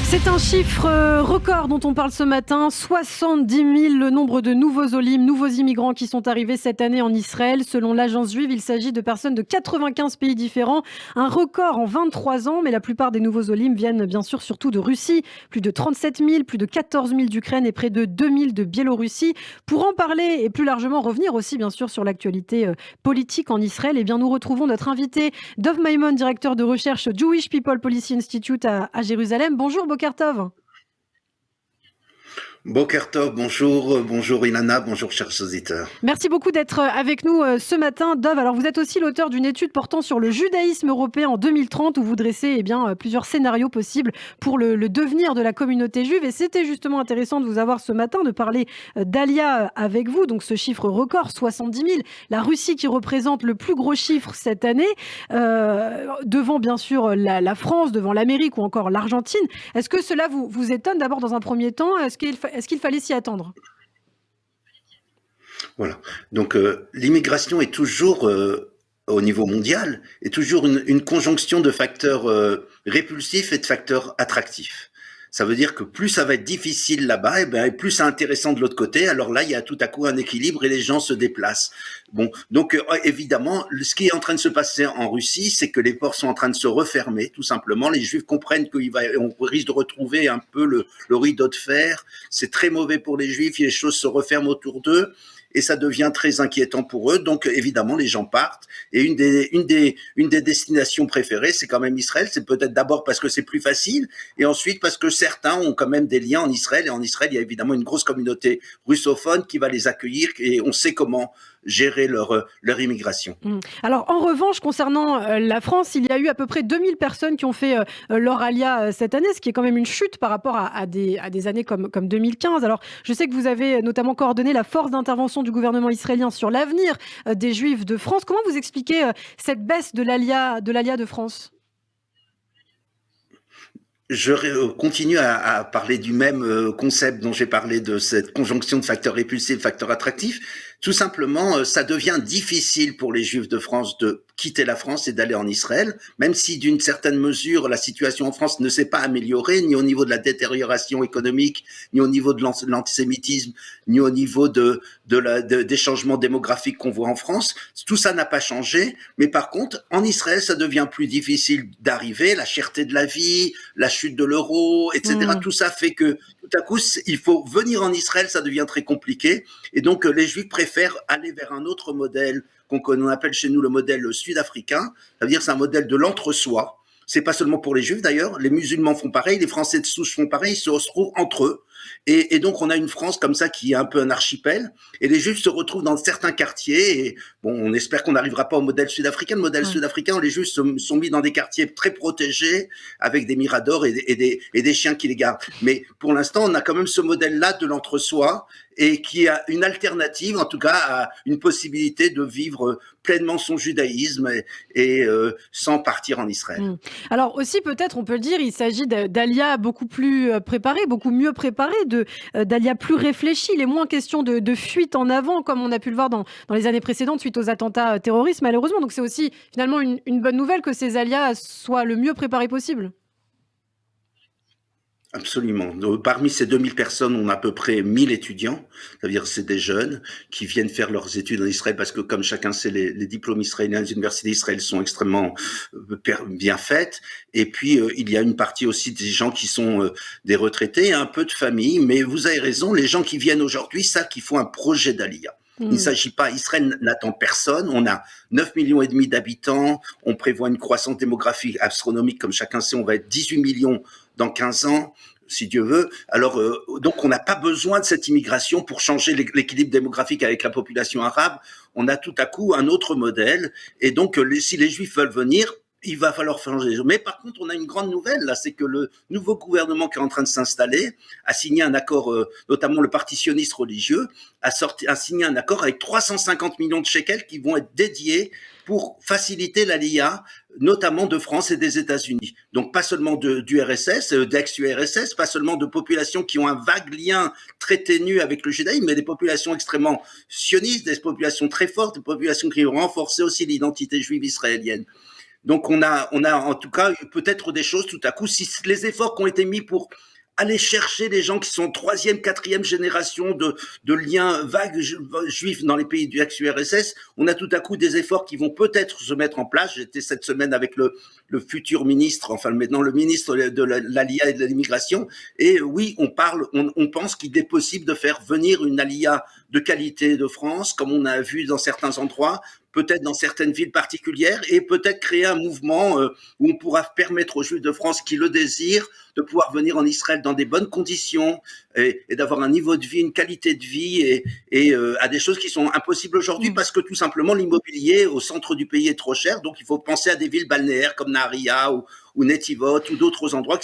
C'est un chiffre record dont on parle ce matin, 70 000 le nombre de nouveaux olim, nouveaux immigrants qui sont arrivés cette année en Israël. Selon l'agence juive, il s'agit de personnes de 95 pays différents, un record en 23 ans, mais la plupart des nouveaux olim viennent bien sûr surtout de Russie, plus de 37 000, plus de 14 000 d'Ukraine et près de 2 000 de Biélorussie. Pour en parler et plus largement revenir aussi bien sûr sur l'actualité politique en Israël, eh bien nous retrouvons notre invité Dov Maimon, directeur de recherche au Jewish People Policy Institute à Jérusalem. Bonjour Boker Tov. Boker Tov, bonjour Ilana, bonjour chers auditeurs. Merci beaucoup d'être avec nous ce matin, Dov. Alors vous êtes aussi l'auteur d'une étude portant sur le judaïsme européen en 2030 où vous dressez plusieurs scénarios possibles pour le devenir de la communauté juive. Et c'était justement intéressant de vous avoir ce matin, de parler d'Alia avec vous. Donc ce chiffre record, 70 000. La Russie qui représente le plus gros chiffre cette année, devant bien sûr la France, devant l'Amérique ou encore l'Argentine. Est-ce que cela vous étonne d'abord dans un premier temps ? Est-ce qu'il fallait s'y attendre ? Voilà. Donc l'immigration est toujours, au niveau mondial, est toujours une conjonction de facteurs répulsifs et de facteurs attractifs. Ça veut dire que plus ça va être difficile là-bas, et plus c'est intéressant de l'autre côté. Alors là, il y a tout à coup un équilibre et les gens se déplacent. Bon, donc évidemment, ce qui est en train de se passer en Russie, c'est que les ports sont en train de se refermer, tout simplement. Les Juifs comprennent qu'on risque de retrouver un peu le rideau de fer. C'est très mauvais pour les Juifs. Les choses se referment autour d'eux. Et ça devient très inquiétant pour eux. Donc, évidemment, les gens partent. Et une des destinations préférées, c'est quand même Israël. C'est peut-être d'abord parce que c'est plus facile. Et ensuite, parce que certains ont quand même des liens en Israël. Et en Israël, il y a évidemment une grosse communauté russophone qui va les accueillir. Et on sait comment gérer leur immigration. Alors, en revanche, concernant la France, il y a eu à peu près 2000 personnes qui ont fait leur alia cette année, ce qui est quand même une chute par rapport à des années comme 2015. Alors, je sais que vous avez notamment coordonné la force d'intervention du gouvernement israélien sur l'avenir des Juifs de France. Comment vous expliquez cette baisse de l'alia de France ? Je continue à parler du même concept dont j'ai parlé, de cette conjonction de facteurs répulsifs et facteurs attractifs. Tout simplement, ça devient difficile pour les Juifs de France de quitter la France et d'aller en Israël, même si d'une certaine mesure, la situation en France ne s'est pas améliorée, ni au niveau de la détérioration économique, ni au niveau de l'antisémitisme, ni au niveau des changements démographiques qu'on voit en France. Tout ça n'a pas changé, mais par contre, en Israël, ça devient plus difficile d'arriver, la cherté de la vie, la chute de l'euro, etc. Tout ça fait que tout à coup, il faut venir en Israël, ça devient très compliqué. Et donc, les Juifs préfèrent aller vers un autre modèle qu'on appelle chez nous le modèle sud-africain. Ça veut dire que c'est un modèle de l'entre-soi. C'est pas seulement pour les Juifs d'ailleurs, les musulmans font pareil, les Français de souche font pareil, ils se retrouvent entre eux. Et donc on a une France comme ça qui est un peu un archipel, et les Juifs se retrouvent dans certains quartiers, et bon, on espère qu'on n'arrivera pas au modèle sud-africain. Le modèle sud-africain, les Juifs sont mis dans des quartiers très protégés, avec des miradors et des chiens qui les gardent. Mais pour l'instant, on a quand même ce modèle-là de l'entre-soi, et qui a une alternative, en tout cas, à une possibilité de vivre pleinement son judaïsme et sans partir en Israël. Alors aussi, peut-être, on peut le dire, il s'agit d'alia beaucoup plus préparés, beaucoup mieux préparés, d'alia plus réfléchis. Il est moins question de fuite en avant, comme on a pu le voir dans les années précédentes suite aux attentats terroristes, malheureusement. Donc c'est aussi finalement une bonne nouvelle que ces alias soient le mieux préparés possible. Absolument. Parmi ces 2000 personnes, on a à peu près 1000 étudiants. Ça veut dire que c'est des jeunes qui viennent faire leurs études en Israël parce que, comme chacun sait, les diplômes israéliens des universités d'Israël sont extrêmement bien faites. Et puis, il y a une partie aussi des gens qui sont des retraités, un peu de famille. Mais vous avez raison, les gens qui viennent aujourd'hui savent qu'il faut un projet d'Aliyah. Il ne s'agit pas, Israël n'attend personne, on a 9 millions et demi d'habitants, on prévoit une croissance démographique astronomique, comme chacun sait, on va être 18 millions dans 15 ans, si Dieu veut. Alors, donc on n'a pas besoin de cette immigration pour changer l'équilibre démographique avec la population arabe, on a tout à coup un autre modèle, et donc si les Juifs veulent venir, il va falloir changer. Mais par contre, on a une grande nouvelle, là, c'est que le nouveau gouvernement qui est en train de s'installer a signé un accord, notamment le parti sioniste religieux, a signé un accord avec 350 millions de shekels qui vont être dédiés pour faciliter l'aliyah, notamment de France et des États-Unis. Donc pas seulement du RSS, d'ex-URSS, pas seulement de populations qui ont un vague lien très ténu avec le judaïsme, mais des populations extrêmement sionistes, des populations très fortes, des populations qui ont renforcé aussi l'identité juive israélienne. Donc on a en tout cas eu peut-être des choses tout à coup, si les efforts qui ont été mis pour aller chercher les gens qui sont troisième, quatrième génération de liens vagues juifs dans les pays du ex-URSS, on a tout à coup des efforts qui vont peut-être se mettre en place. J'étais cette semaine avec le futur ministre, enfin maintenant le ministre de l'Aliyah et de l'immigration, et oui, on pense qu'il est possible de faire venir une Aliyah de qualité de France, comme on a vu dans certains endroits, peut-être dans certaines villes particulières, et peut-être créer un mouvement où on pourra permettre aux Juifs de France qui le désirent de pouvoir venir en Israël dans des bonnes conditions et d'avoir un niveau de vie, une qualité de vie et à des choses qui sont impossibles aujourd'hui parce que tout simplement l'immobilier au centre du pays est trop cher. Donc il faut penser à des villes balnéaires comme Nahariya ou Netivot ou d'autres endroits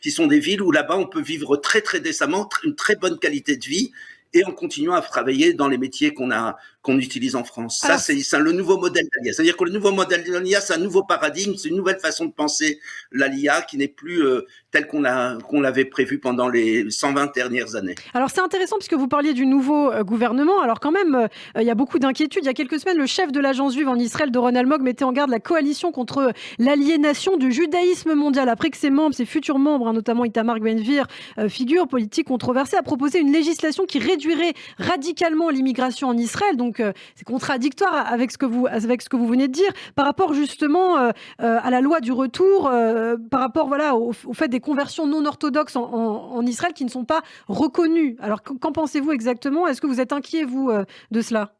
qui sont des villes où là-bas on peut vivre très très décemment, une très bonne qualité de vie et en continuant à travailler dans les métiers qu'on utilise en France. Alors, ça, c'est le nouveau modèle d'Alia. C'est-à-dire que le nouveau modèle d'Alia, c'est un nouveau paradigme, c'est une nouvelle façon de penser l'Alia qui n'est plus telle qu'on l'avait prévu pendant les 120 dernières années. Alors, c'est intéressant puisque vous parliez du nouveau gouvernement. Alors, quand même, il y a beaucoup d'inquiétudes. Il y a quelques semaines, le chef de l'agence juive en Israël, Doron Almog, mettait en garde la coalition contre l'aliénation du judaïsme mondial. Après que ses membres, ses futurs membres, notamment Itamar Ben-Gvir, figure politique controversée, a proposé une législation qui réduirait radicalement l'immigration en Israël. Donc, c'est contradictoire avec ce que vous venez de dire par rapport justement à la loi du retour, par rapport au fait des conversions non orthodoxes en Israël qui ne sont pas reconnues. Alors, qu'en pensez-vous exactement? Est-ce que vous êtes inquiet, vous, de cela?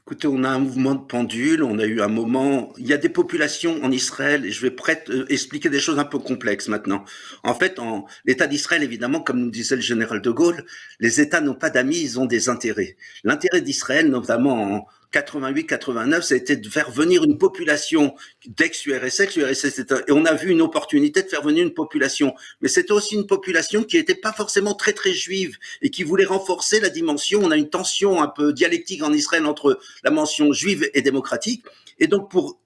Écoutez, on a un mouvement de pendule, on a eu un moment, il y a des populations en Israël, et je vais expliquer des choses un peu complexes maintenant. En fait, l'État d'Israël, évidemment, comme nous disait le général de Gaulle, les États n'ont pas d'amis, ils ont des intérêts. L'intérêt d'Israël, notamment en 88-89, ça a été de faire venir une population d'ex-URSS, et on a vu une opportunité de faire venir une population. Mais c'était aussi une population qui n'était pas forcément très très juive et qui voulait renforcer la dimension. On a une tension un peu dialectique en Israël entre la mention juive et démocratique. Et donc pour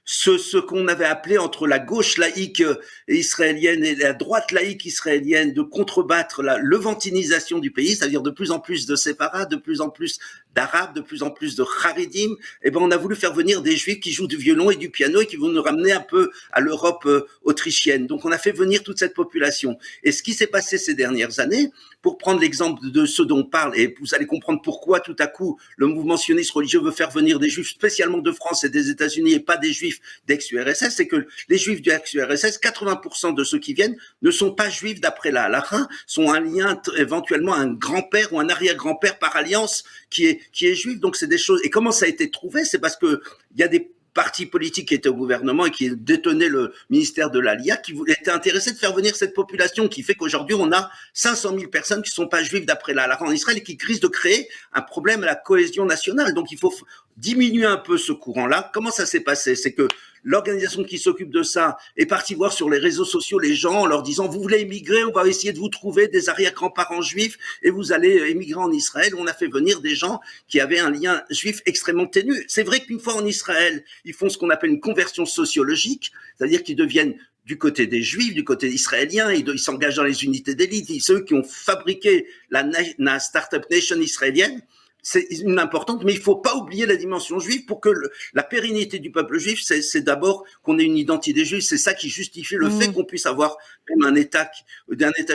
ce qu'on avait appelé entre la gauche laïque israélienne et la droite laïque israélienne de contrebattre la levantinisation du pays, c'est-à-dire de plus en plus de séparats, de plus en plus d'arabes, de plus en plus de charidim, eh ben on a voulu faire venir des juifs qui jouent du violon et du piano et qui vont nous ramener un peu à l'Europe autrichienne. Donc on a fait venir toute cette population. Et ce qui s'est passé ces dernières années, pour prendre l'exemple de ce dont on parle, et vous allez comprendre pourquoi tout à coup le mouvement sioniste religieux veut faire venir des juifs spécialement de France et des États-Unis et pas des juifs d'ex-URSS, c'est que les juifs du ex-URSS, 80% de ceux qui viennent ne sont pas juifs d'après la halakha, sont un lien éventuellement un grand-père ou un arrière-grand-père par alliance qui est juif. Donc c'est des choses. Et comment ça a été trouvé? C'est parce que il y a des partis politiques qui étaient au gouvernement et qui détenaient le ministère de l'Aliyah, qui étaient intéressés de faire venir cette population, qui fait qu'aujourd'hui, on a 500 000 personnes qui ne sont pas juives d'après la halakha en Israël et qui risquent de créer un problème à la cohésion nationale. Donc, il faut diminuer un peu ce courant-là. Comment ça s'est passé? C'est que l'organisation qui s'occupe de ça est partie voir sur les réseaux sociaux les gens en leur disant « Vous voulez émigrer, on va essayer de vous trouver des arrière-grands-parents juifs et vous allez émigrer en Israël. » On a fait venir des gens qui avaient un lien juif extrêmement ténu. C'est vrai qu'une fois en Israël, ils font ce qu'on appelle une conversion sociologique, c'est-à-dire qu'ils deviennent du côté des Juifs, du côté israélien, ils s'engagent dans les unités d'élite, ceux qui ont fabriqué la Startup Nation israélienne. C'est une importante, mais il faut pas oublier la dimension juive pour que la pérennité du peuple juif, c'est d'abord qu'on ait une identité juive. C'est ça qui justifie le fait qu'on puisse avoir même un État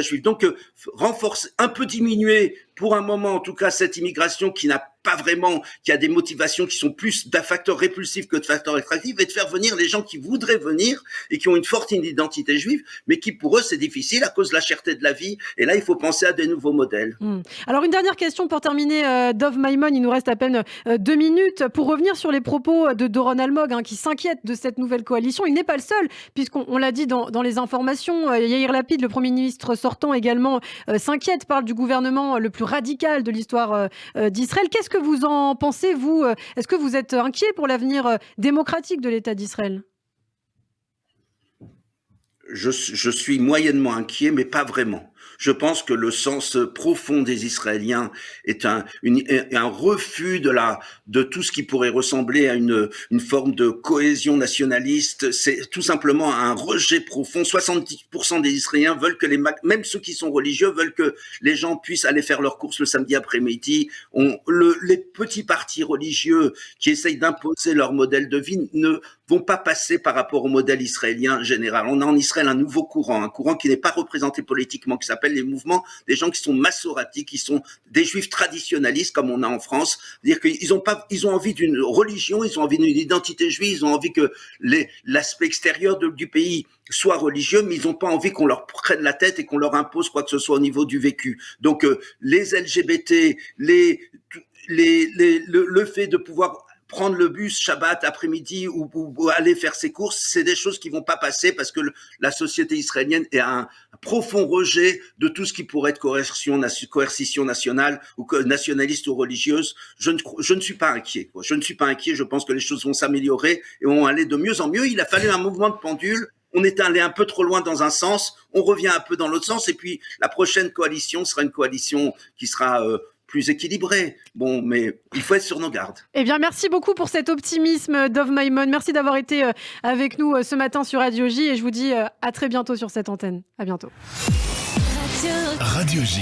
juif. Donc, renforcer, un peu diminuer pour un moment, en tout cas, cette immigration qui n'a pas vraiment, qui a des motivations qui sont plus d'un facteur répulsif que de facteur attractif, et de faire venir les gens qui voudraient venir et qui ont une forte identité juive, mais qui pour eux c'est difficile à cause de la cherté de la vie. Et là, il faut penser à des nouveaux modèles. Alors une dernière question pour terminer, Dov Maimon, il nous reste à peine 2 minutes. Pour revenir sur les propos de Doron Almog, qui s'inquiète de cette nouvelle coalition, il n'est pas le seul, puisqu'on l'a dit dans les informations, Yair Lapid, le Premier ministre sortant également, s'inquiète, parle du gouvernement le plus radical de l'histoire d'Israël. Qu'est-ce que vous en pensez, vous? Est-ce que vous êtes inquiet pour l'avenir démocratique de l'État d'Israël? Je suis moyennement inquiet, mais pas vraiment. Je pense que le sens profond des Israéliens est un refus de tout ce qui pourrait ressembler à une forme de cohésion nationaliste. C'est tout simplement un rejet profond. 70% des Israéliens veulent que même ceux qui sont religieux veulent que les gens puissent aller faire leurs courses le samedi après-midi. Les petits partis religieux qui essayent d'imposer leur modèle de vie ne vont pas passer par rapport au modèle israélien général. On a en Israël un nouveau courant, un courant qui n'est pas représenté politiquement, qui s'appelle les mouvements des gens qui sont massoratiques, qui sont des juifs traditionnalistes comme on a en France. C'est-à-dire qu'ils ont envie d'une religion, ils ont envie d'une identité juive, ils ont envie que l'aspect extérieur du pays soit religieux, mais ils n'ont pas envie qu'on leur prenne la tête et qu'on leur impose quoi que ce soit au niveau du vécu. Donc les LGBT, le fait de pouvoir prendre le bus Shabbat après-midi ou aller faire ses courses, c'est des choses qui vont pas passer parce que la société israélienne est un profond rejet de tout ce qui pourrait être coercition nationale ou nationaliste ou religieuse. Je ne suis pas inquiet. Je ne suis pas inquiet. Je pense que les choses vont s'améliorer et vont aller de mieux en mieux. Il a fallu un mouvement de pendule. On est allé un peu trop loin dans un sens, on revient un peu dans l'autre sens, et puis la prochaine coalition sera une coalition qui sera plus équilibrée. Bon, mais il faut être sur nos gardes. Eh bien, merci beaucoup pour cet optimisme, Dov Maimon. Merci d'avoir été avec nous ce matin sur Radio J, et je vous dis à très bientôt sur cette antenne. À bientôt. Radio J.